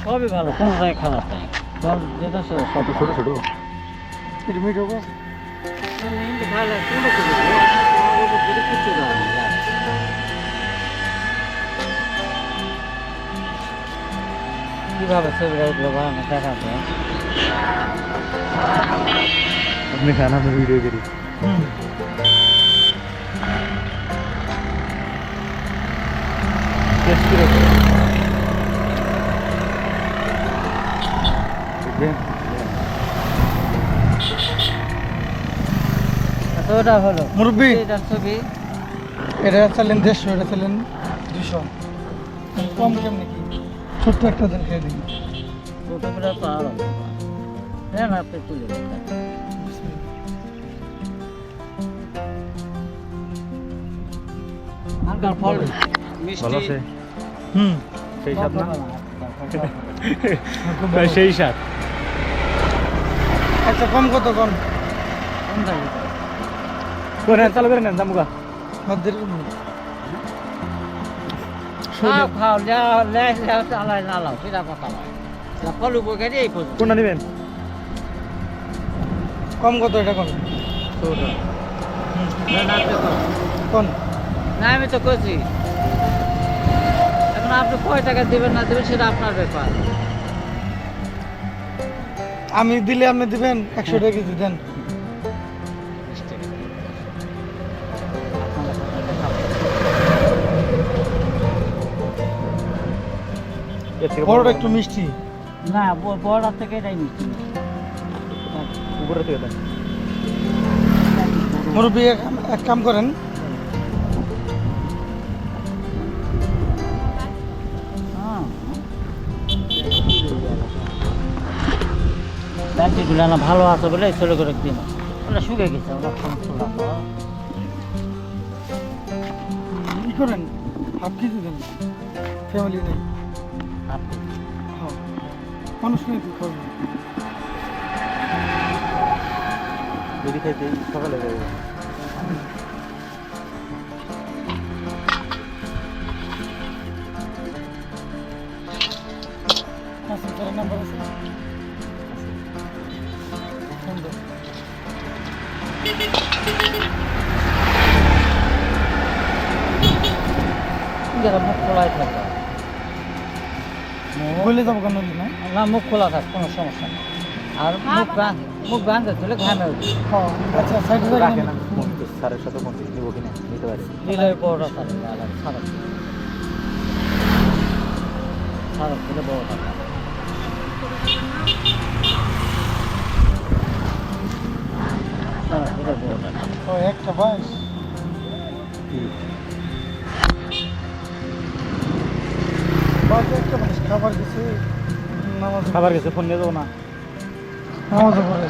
সবই ভালো, কোনো জায়গায় খারাপ নাই। সব যেটা সব ছোট ছোট এটা মিট হবে হিন্দি খাইলে কোনো কিছু কিছু দেওয়া নেই। কিভাবে ছবিটা উঠলো বানানো দেখাতে আপনি খান আমি ভিডিও করি টেস্ট করে ওটা হলো মুরব্বি এটার ছবি। এটা চালেন 150, এটা চালেন 200 কম কেমনি কি ছোট্ট একটা দেন খেয়ে দিন ছোটগুলো তো আরো হ্যাঁ আপনি তুলে আঙ্কাল ফল মিষ্টি সেই স্বাদ না সেই স্বাদ আচ্ছা কম কত কম কোন চালু করে নেন দামুকা খাও খাও চালাই না লাও সেটা কথা নয় ফল উপকারী এই পর্যন্ত কোনটা নেবেন কম কত এটা কোন কোন না আমি তো করছি এখন আপনি কয় টাকা দেবেন না দেবেন সেটা আপনার ব্যাপার। আমি দিলে আপনি দিবেন 100 টাকা কেজি দেন বড়টা একটু মিষ্টি না বড় থেকে এটাই মিষ্টি উপরে থেকে দেন মুরব্বি এক কাম করেন ব্যাটারিগুলো না ভালো আছে বলে ছোটো করে দিন ওটা শুকে গেছে ওটা সমস্যা কি করেন হাফ কেজি দেন ফ্যামিলি নেই হ্যাঁ মানুষ নেই কি করবেন যদি খাইতে সকালে যাবে আচ্ছা তার নাম্বার আছে সুন্দর যারা মুখ খোলাই থাকে বলে যাবো কেন না না মুখ খোলা থাকে কোনো সমস্যা নেই আর মুখ ভাঙতে চলে ঘামে উঠে আচ্ছা সাইডে রাখেন না 750 নিব কিনা নিতে পারি নিলে বড়টা থাকে সারা থেকে বড়টা ও একটা বাইশ একটা বাইশ খাবার গেছে নামাজ খাবার গেছে ফোন নিয়ে যাবো না নামাজ পড়ে